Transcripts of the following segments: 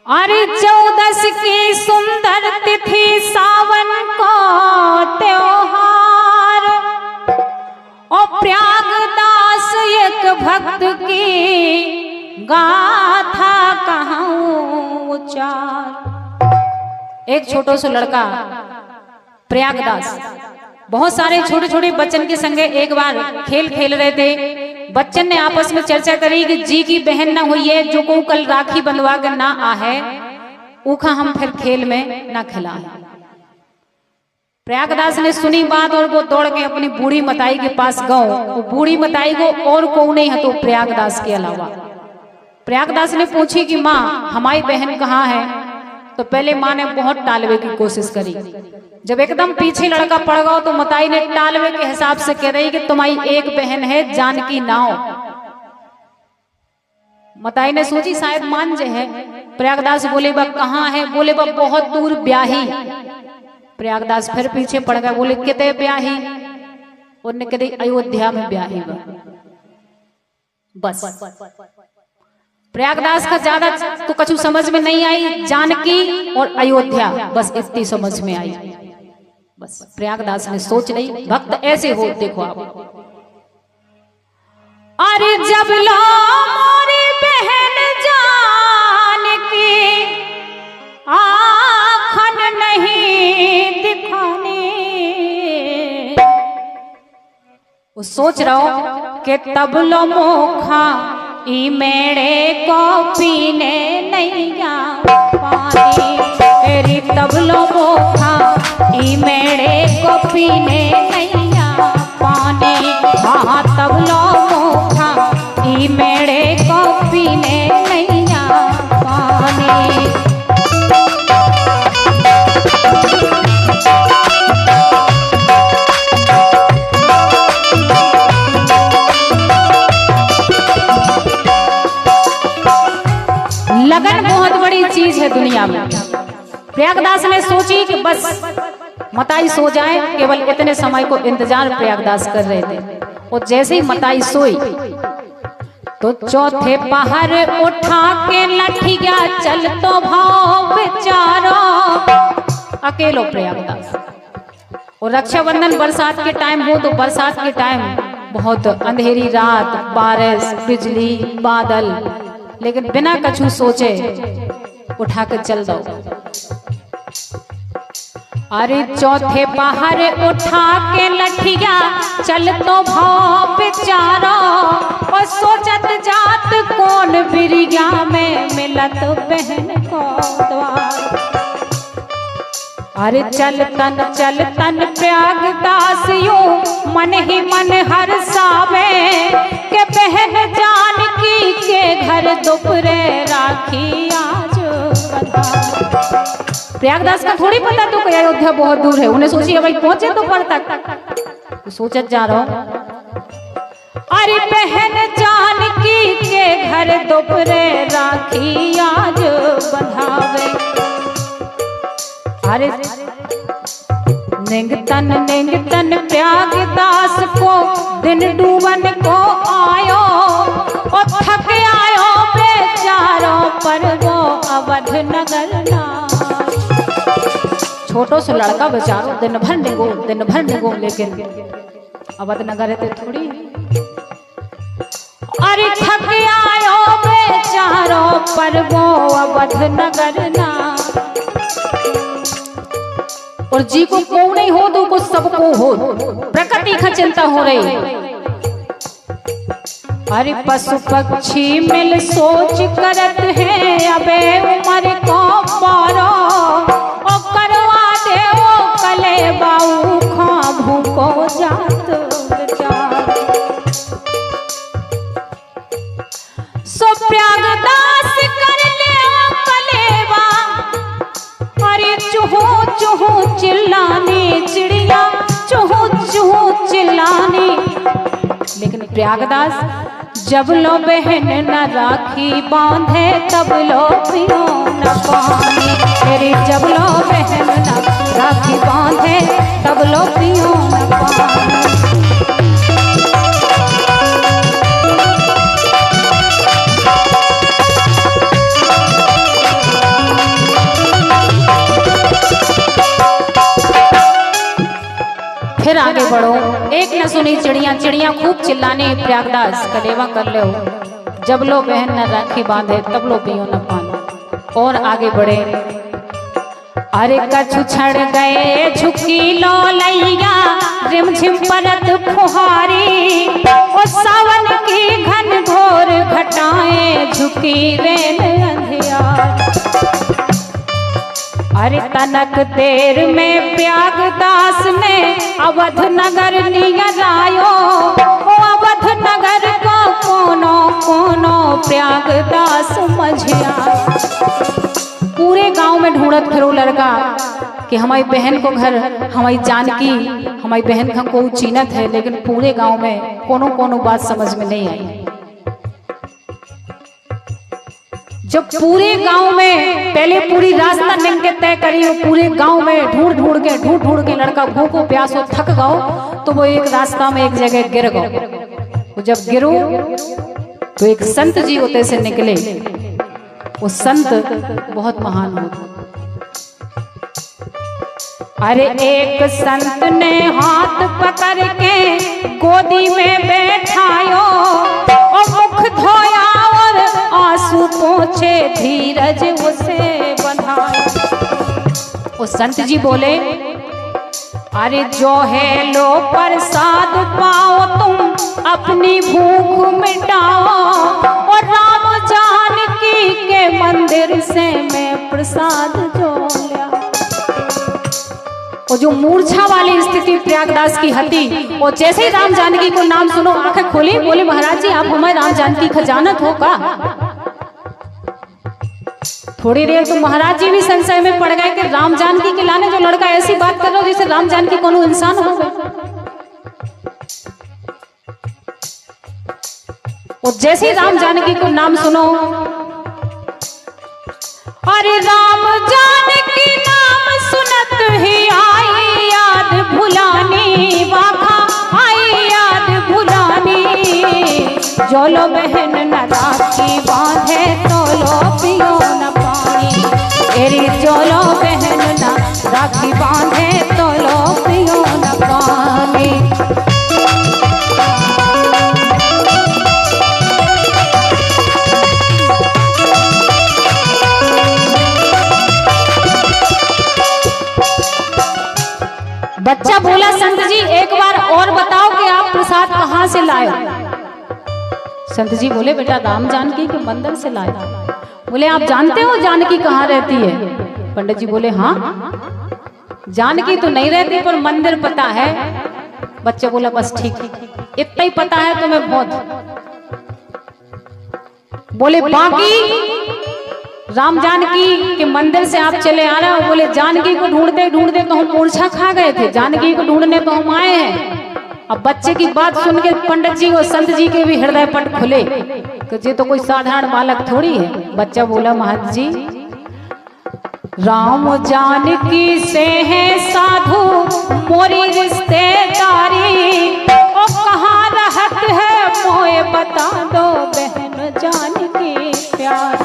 अरे 14 की सुंदर तिथि सावन को त्योहार और प्रयागदास एक भक्त की गाथा कहूं उचार। एक छोटो सा लड़का प्रयागदास बहुत सारे छोटे छोटे बच्चन के संगे एक बार खेल खेल रहे थे। बच्चन ने आपस में चर्चा करी कि जी की बहन ना हुई है जो को कल राखी बंधवा कर ना आ है ऊखा हम फिर खेल में ना खिला। प्रयागदास ने सुनी बात और वो दौड़ के अपनी बूढ़ी मताई के पास गओ। वो बूढ़ी मताई को और को नहीं है तो प्रयागदास के अलावा। प्रयागदास ने पूछी कि माँ हमारी बहन कहाँ है। तो पहले माँ ने बहुत टालवे की कोशिश करी। जब एकदम पीछे लड़का पड़ गया तो मताई ने टालवे के हिसाब से कह रही कि तुम्हारी एक बहन है जानकी नाव। मताई ने सोची शायद मान जे है। प्रयागदास बोले बा कहाँ है। बोले बा बहुत दूर ब्याही। प्रयागदास फिर पीछे पड़ गया। बोले कितने ब्याही। उन्होंने कह अयोध्या में ब्याही बा। बस प्रयागदास का ज्यादा तो कछु समझ में नहीं आई। जानकी और अयोध्या बस इतनी समझ में आई। बस प्रयागदास ने सोच ली भक्त ऐसे हो। देखो आप अरे जब लो मोरी बहन जानकी आँखन नहीं दिखाने। वो सोच रहा हो कि तब लो मोखा ई मेरे को पीने नहीं आ पानी। तेरी तबलो मोखा ई मेरे को पीने नहीं आ पानी। हाँ तबलो मोखा ई मेरे को पीने नहीं आ पानी। लगन बहुत बड़ी चीज है दुनिया में। प्रयागदास ने सोची कि बस मताई सो जाए। केवल इतने समय को इंतजार प्रयागदास कर रहे थे। और जैसे ही मताई सोई तो चौथे पहर उठा के लठिया चल तो भाव बेचारो। अकेलो प्रयागदास। और रक्षाबंधन बरसात के टाइम हो तो बरसात के टाइम बहुत अंधेरी रात, बारिश, बिजली, बादल, लेकिन बिना कछु सोचे उठा कर चल दो। अरे चौथे पहर उठा के लठिया चल तो भाव बेचारो। और सोचत जात कौन बिरिया में मिलत बहन को द्वार। अरे चल तन प्रयागदास यूं मन ही मन हर्षावे के बहन जानकी के घर दोपहरे राखी आज बंधा। प्रयागदास का थोड़ी पता तो कि अयोध्या बहुत दूर है। उन्हें सोची भाई पहुंचे तो पर तक तो सोचत जा रहा हूं। अरे बहन जानकी के घर दोपहरे राखी आज बंधावे। अरे निंग तन प्रयागदास को दिन डूबन को आयो। और थक आयो बेचारों पर वो अवध नगर ना। छोटो से लड़का बेचारो दिन भर निगो लेकिन अवध नगर है थोड़ी। अरे थक आयो बेचारों पर वो अवध नगर ना। और जी को नहीं हो तो को सबको हो। प्रकृति का चिंता हो रही। अरे पशु पक्षी मिल सोच करत है अबे उम्र को पारो। और करवा दे वो कले बाऊ खाभू को जात बेचार। सो प्रयागदास कर ले कलेवा। अरे चूहू चूहू चिल्लानी चिड़िया चूहू चूहू चिल्लानी। लेकिन प्रयागदास जब लो बहन न राखी बांधे तब लो पियो न पानी। तेरी जब लो बहन न राखी बांधे तब लो पियो न पानी। बढ़ो, एक न सुनी चिड़िया, चिड़िया खूब चिल्लाने प्रयागदास कलेवा कर लो, जब लो बहन न राखी बांधे तब लो पियो न पानी। और आगे बढ़े, अरे कछु छड़ गए झुकी लो लैया, रिमझिम परत फुहारी, और सावन की घन घोर घटाएं झुकी रेल अंधियार। अरे तनक देर में प्रयागदास में अवध नगर नियर आयो, अवध नगर को कोनो कोनो प्रयागदास मझिया। पूरे गांव में ढूंढत फिरो लड़का कि हमारी बहन को घर, हमारी जानकी, हमारी बहन का को चीनत है, लेकिन पूरे गांव में कोनो कोनो बात समझ में नहीं आई। जब पूरे गांव में पहले पूरी रास्ता निकल के तय करी, पूरे गांव में ढूंढ के लड़का भूखो प्यासो थक गओ, तो वो एक रास्ता में एक जगह गिर गओ। वो जब गिरो तो एक संत जी होते से निकले। वो संत बहुत महान हो। अरे एक संत ने हाथ पकड़ के गोदी में बैठायो, और मुख धोया और आंसू पोंछे धीरज उसे बंधायो। वो संत जी बोले, अरे जो है लो प्रसाद पाओ, तुम अपनी भूख मिटाओ, और राम जानकी के मंदिर से मैं प्रसाद जो लिया। और जो मूर्छा वाली स्थिति प्रयागदास की हती, और जैसे ही राम जानकी को नाम सुनो आंखें खोली, बोले महाराज जी आप हमारे राम जानकी खजानत हो का? थोड़ी देर तो महाराज जी भी संशय में पड़ गए कि राम जानकी के लाने जो लड़का ऐसी बात कर रहा हो जैसे राम जानकी कोनो इंसान हो गए। और जैसे ही राम जानकी को नाम सुनो, अरे राम जानकी नाम सुनत ही आई याद भुलानी, वाखा आई याद भुलानी। जो लो बहन न राखी बांधे तो लो पियो न पानी, तेरी जो लो बहन न राखी बांधे तो लो पियो न पानी। बच्चा बोला, संत जी एक बार और बताओ कि आप प्रसाद कहाँ से लाए? संत जी बोले, बेटा राम जानकी के मंदिर से लाए। बोले आप जानते हो जानकी कहाँ रहती है? पंडित जी बोले हाँ, जानकी तो नहीं रहती पर मंदिर पता है। बच्चा बोला बस ठीक, इतना ही पता है तुम्हें बहुत। बोले बाकी राम जानकी के मंदिर से आप चले आ रहे हो? बोले जानकी को ढूंढते ढूंढते तो हम मूर्छा खा गए थे, जानकी को ढूंढने तो हम आए हैं। अब बच्चे की बात सुन के पंडित जी और संत जी के भी हृदय पट खुले कि ये तो कोई साधारण बालक थोड़ी है। बच्चा बोला महाराज जी राम जानकी से है साधु मोरी रिश्तेदारी, और कहाँ रहत है मोए बता दो बहन जानकी प्यार।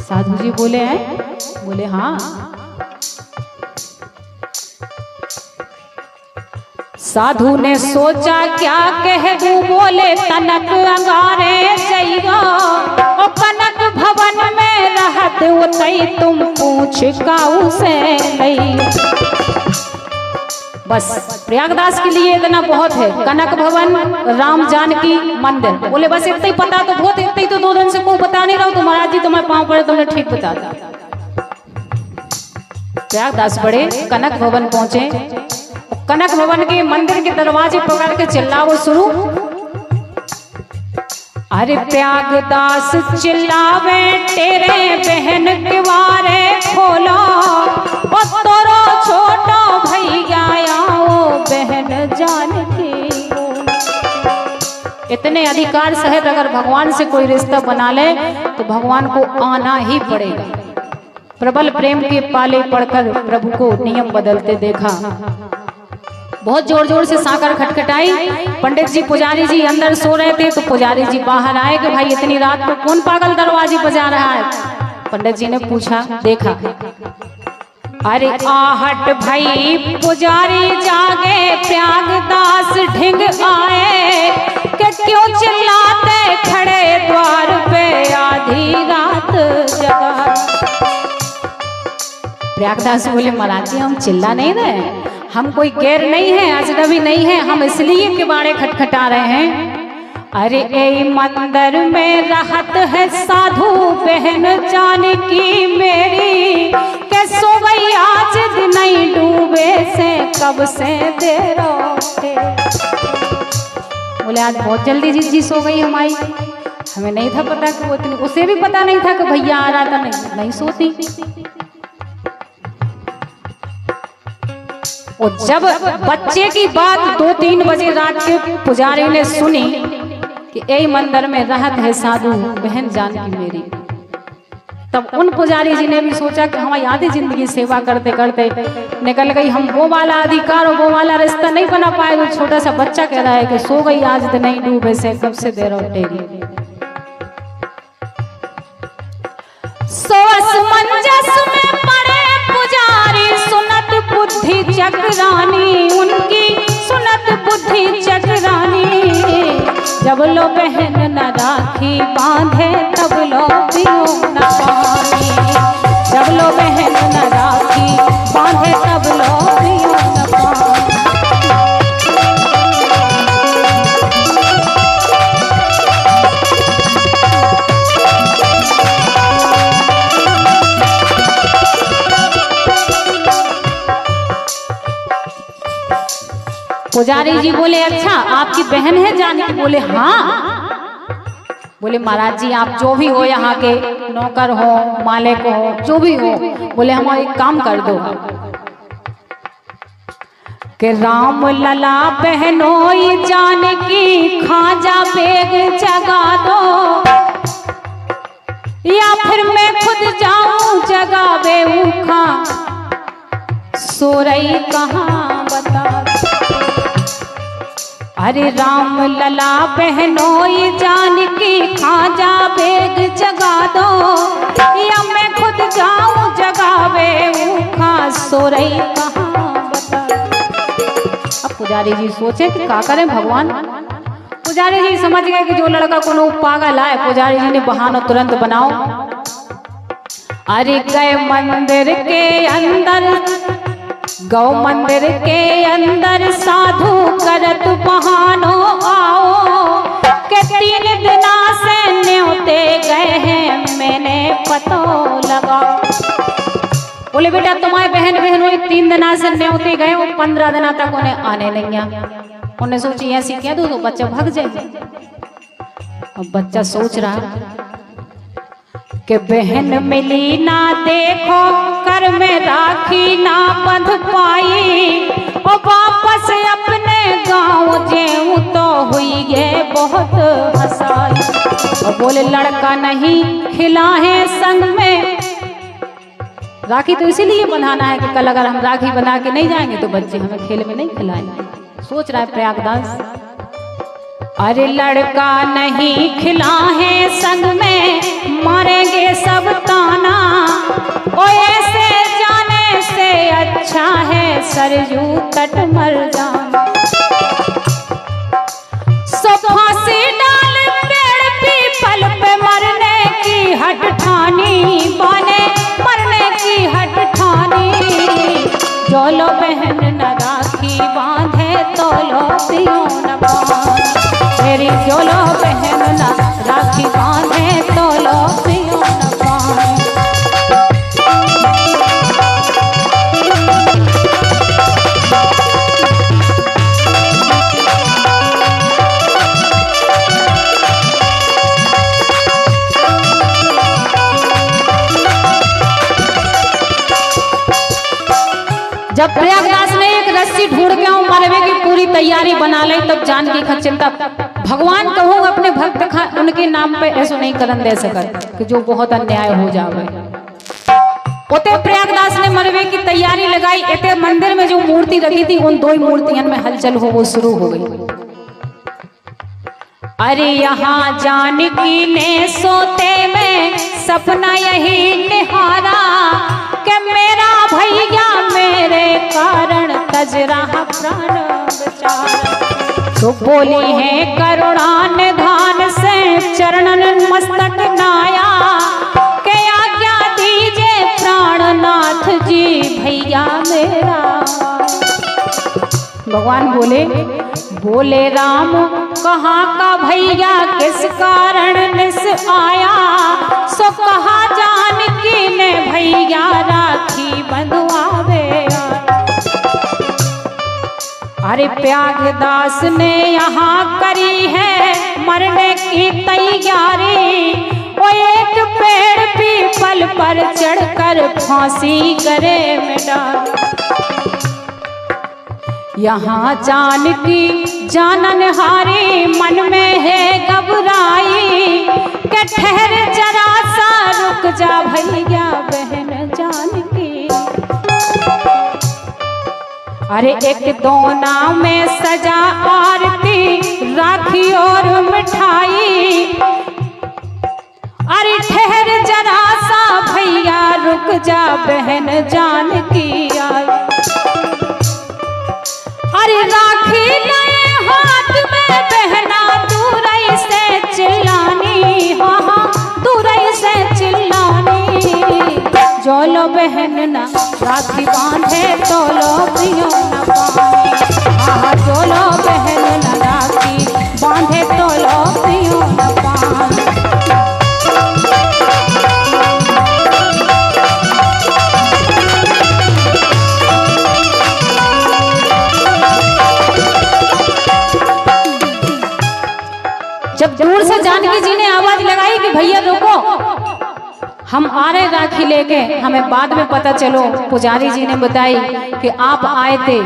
साधु जी बोले हैं? बोले हाँ। साधु ने सोचा क्या कह दूं, बोले तनक अंगारे जइगा, और कनक भवन में रहत उतई तुम पूछ काऊ से नहीं। बस प्रयागदास के लिए इतना बहुत है, कनक भवन राम जानकी मंदिर। बोले बस इतना ही पता तो बहुत, इतना ही तो 2 दिन से कोई बता नहीं रहा हूं। तो महाराज जी तुम्हें पांव पड़े तुमने ठीक बता दिया। प्रयागदास बड़े कनक भवन पहुंचे, कनक भवन के मंदिर के दरवाजे पकड़ के चिल्लाओ शुरू। अरे प्रयागदास चिल्लावे तेरे बहन के बारे खोलो, और तोरो छोटो भैया आओ बहन जानकी। इतने अधिकार सहित अगर भगवान से कोई रिश्ता बना ले तो भगवान को आना ही पड़ेगा। प्रबल प्रेम के पाले पड़कर प्रभु को नियम बदलते देखा। बहुत जोर जोर से साकर खटखटाई। पंडित जी पुजारी जी अंदर सो रहे थे तो पुजारी जी बाहर आए कि भाई इतनी रात को कौन पागल दरवाजे बजा रहा है। पंडित जी ने पूछा, देखा अरे आहट भई पुजारी जागे, प्रयागदास ढिंग आए कि क्यों चिल्लाते खड़े द्वार पे आधी रात जगा। प्रयागदास बोले महाराज जी हम चिल्ला नहीं रहे, हम कोई गैर नहीं है, अजनबी नहीं है, हम इसलिए किवाड़े खटखटा रहे हैं। अरे ए मंदिर में रहत है साधु बहन जानकी मेरी, के सो गई आज दिन नहीं डूबे से कब से देर उठे। बोले आज बहुत जल्दी जी सो गई हमारी, हमें नहीं था पता कि वो इतनी, उसे भी पता नहीं था कि भैया आ रहा था, नहीं सोती। और जब बच्चे की बात 2-3 बजे रात के पुजारी ने सुनी कि ए मंदिर में रहत है साधु बहन जानकी मेरी, तब उन पुजारी जी ने भी सोचा कि हमारी आधी जिंदगी सेवा करते करते निकल गई, हम वो वाला अधिकार और वो वाला रिश्ता नहीं बना पाए। तो छोटा सा बच्चा कह रहा है कि सो गई आज तो नहीं डूबे से कब से देर उठेगी। सोस मंजस में पड़े पुजारी, सुनत बुद्धि चक्रानी उनकी, सुनत बुद्धि चक्रानी। जब लो बहन न राखी बांधे तब लो पियो न पानी, जब लो बहन न राखी बांधे तब लो पियो न पानी। पुजारी जी बोले अच्छा आपकी बहन है जानकी? बोले हाँ। बोले महाराज जी आप जो भी हो, यहाँ के नौकर हो मालिक हो जो भी हो, बोले हम एक काम कर दो कि राम लला बहनोई जानकी खाजा बेग जगा दो, या फिर मैं खुद जाऊं जगावे उखा, सो रही कहाँ बता। अरे राम लला बहनोई जानकी खाजा बेग जगा दो, या मैं खुद जाऊं जगावे उखा, सो रही कहाँ बता। अब पुजारी जी सोचे कि क्या करें भगवान। पुजारी जी समझ गए कि जो लड़का कोनो पागल है, पुजारी जी ने बहाना तुरंत बनाओ। अरे गए मंदिर के अंदर, गौ मंदिर के अंदर साधु करत बहानो आओ, के 3 दिना से न्योते गए हैं मैंने पतो लगा। बोले बेटा तुम्हारे बहन हुई 3 दिना से न्योते गए, वो 15 दिना तक उन्हें आने नहीं आया। उन्हें सोची ऐसी कह दो तो बच्चा भाग जाए। अब बच्चा सोच रहा कि बहन मिली ना देखो कर में राखी ना बंध पाई, और वापस अपने गांव जेऊ तो हुई गे बहुत हंसाई। और बोले लड़का नहीं खिला है संग में, राखी तो इसीलिए बंधाना है कि कल अगर हम राखी बना के नहीं जाएंगे तो बच्चे हमें खेल में नहीं खिलाएंगे। सोच रहा है प्रयागदास। अरे लड़का नहीं खिला है संग में, मारेंगे सब ताना, ओ ऐसे जाने से अच्छा है सरयू तट मर जाना। सो फांसी डाल पेड़ पीपल पे मरने की हट ठानी, बने मरने की हट ठानी। जो लो बहन न राखी बांधे तो लो पियो न पानी, मेरी जो लो बहन न राखी बांधे तो लो पियो न पानी। जब प्रयागदास ने एक रस्सी ढूंढ के मरवे की पूरी तैयारी बना ली, तब जानकी का चिंता भगवान कहूँ अपने भक्त उनके नाम पे ऐसा नहीं करन दे सकत कि जो बहुत अन्याय हो जावे। ओते प्रयागदास ने मरवे की तैयारी लगाई। एते मंदिर में जो मूर्ति रखी थी उन 2 मूर्तियों में हलचल हो वो शुरू हो गई। अरे यहाँ जानकी ने सोते में सपना यही निहारा कि मेरा भैया तज रहा प्राण विचार। तो बोली है करुणा निधान से चरणन मस्तक नाया, के आज्ञा दीजिए प्राणनाथ जी भैया मेरा। भगवान बोले, बोले राम कहाँ का भैया किस कारण निस आया, सो कहा जानकी ने भैया राखी बंधवावे। अरे प्यागदास ने यहाँ करी है मरने की तैयारी, वो एक पेड़ पीपल पर चढ़कर फांसी करे में डाल। यहाँ जानकी जानन हारी मन में है घबराई, के ठहर जरा सा रुक जा भैया बहन जानकी। अरे एक दोना में सजा आरती राखी और मिठाई, अरे ठहर जरा सा भैया रुक जा बहन जानकी। अरे राखी नए हाथ में बहना दूरई से चिल्लानी, हाँ दूरई से चिल्लानी। जो लो बहन ना राखी बांधे तो लो प्रियो न पानी, हाँ जो लो बहन ना राखी बांधे तो लो प्रियो न पानी। जब दूर से जानकी जी ने आवाज लगाई कि भैया रुको, हम आ रहे राखी लेके, हमें बाद में पता चलो पुजारी जी ने बताई कि आप आए थे।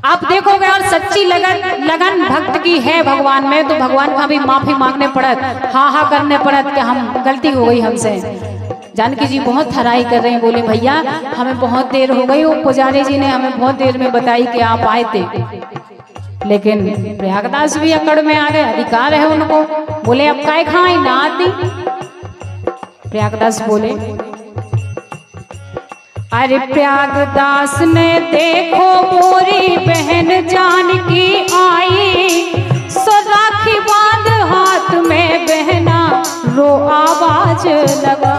आप देखोगे और सच्ची लगन भक्त की है भगवान में, तो भगवान का भी माफी मांगने पड़त, हा करने पड़त कि हम गलती हो गई हमसे। जानकी जी बहुत थराई कर रहे हैं, बोले भैया हमें बहुत देर हो गई, वो पुजारी जी ने हमें बहुत देर में बताई कि आप आए थे। लेकिन प्रयागदास भी अकड़ में आ गए, अधिकार है उनको, बोले अब काय खाई ना आती। प्रयागदास बोले, अरे प्रयागदास ने देखो मोरी बहन जानकी आई, सो राखी बांध हाथ में बहना रो आवाज लगा।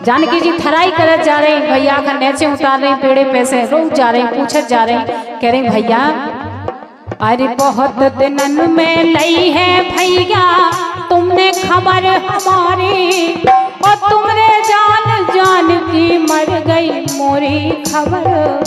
जानकी जी थराई करत जा रही, भैया का नीचे उतार रही पेड़े पे से, रुक जा रही, पूछत जा रही, कह रही भैया अरे बहुत दिनन में लई है भैया तुमने खबर हमारी, और तुमरे जान जान की मर गई मोरी खबर।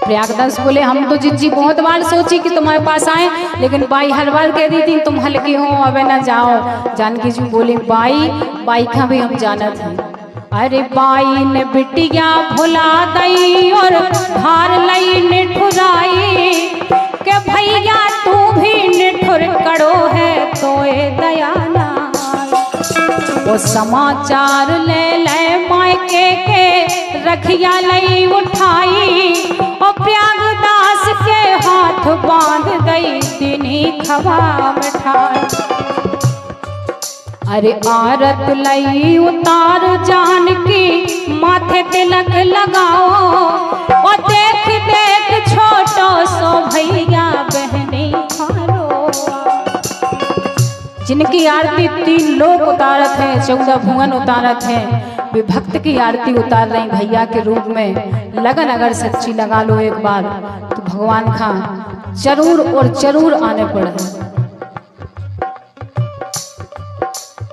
प्रयागदास बोले, हम तो जिज्जी बहुत बार सोची कि तुम्हारे पास आए, लेकिन बाई हर बार कह दी थी तुम हल्की हो अब न जाओ। जानकी जी बोले, बाई का भी हम जानत हैं। अरे बाई ने बिटिया भुला दई और धार लई निठुराई, के भैया तू भी निठुर कड़ो है तो ए दयाना। वो समाचार ले मायके के रखिया लई उठाई, और प्रयागदास के हाथ बांध गई दिनी खवा मिठाई। अरे आरत लई उतार जानकी माथे तिलक लगाओ, और देख देख छोटो सो भैया बहनी खारो। जिनकी आरती 3 लोग उतारत हैं, 14 भुवन उतारत हैं, वे भक्त की आरती उतार रही भैया के रूप में। लगन अगर सच्ची लगा लो एक बार तो भगवान का जरूर और जरूर आने पड़े।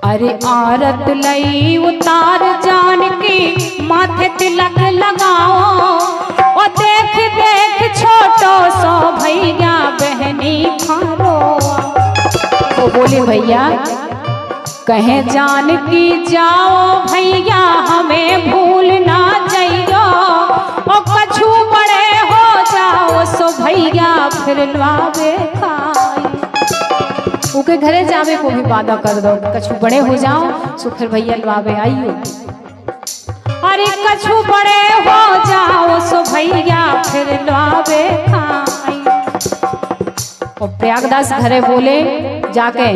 अरे आरत लई उतार जानकी माथे तिलक लगाओ, और देख देख छोटो सो भैया बहनी खारो। वो बोले भैया कहे जानकी जाओ भैया हमें भूल ना जाइयो, और कछु बड़े हो जाओ सो भैया फिर लावे खाई। उके घरे जावे को भी वादा कर दो, कछु बड़े हो जाओ सो फिर भैया लवावे आइयो। अरे कछु बड़े हो जाओ सो भैया फिर लवावे खाई। और प्रयागदास घरे बोले, जाके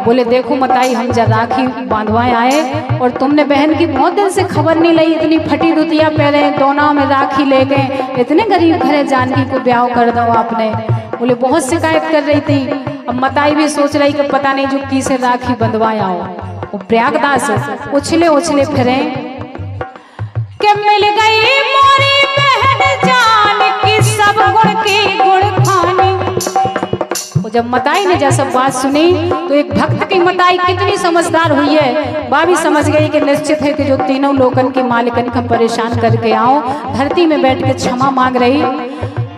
बोले देखो मताई हम जब राखी बांधवाए आए और तुमने बहन की बहुत दिन से खबर नहीं ली, इतनी फटी दुतिया पहले दोना में राखी ले गए, इतने गरीब घरे जानकी को ब्याह कर दो आपने। बोले बहुत शिकायत कर रही थी। अब मताई भी सोच रही कि पता नहीं जो किसे राखी बंधवाया हो। वो प्रयागदास उछले उछले फिरे कि मिल गई मोरी बहन जान की सब गुण की गुण खानी। जब मताई ने जैसा बात सुनी तो एक भक्त की मताई कितनी समझदार हुई है, वह भी समझ गई कि निश्चित है कि जो तीनों लोकन के मालिकन का परेशान करके आओ। धरती में बैठ के क्षमा मांग रही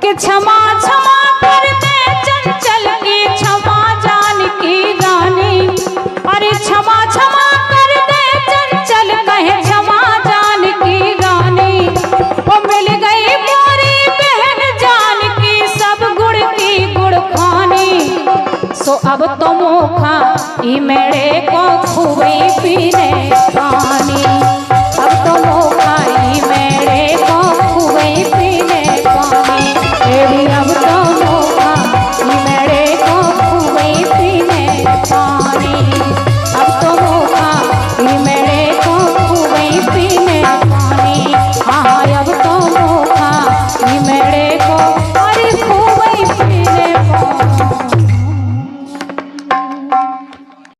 कि क्षमा क्षमा कर दे चंचल की क्षमा जान की रानी। अरे क्षमा क्षमा कर दे चंचल कहे क्षमा जान की रानी। वो मिल गई मोरी बहन जान की सब गुण की गुण खानी। सो अब तो मोखा ई मेरे को खुबी पीने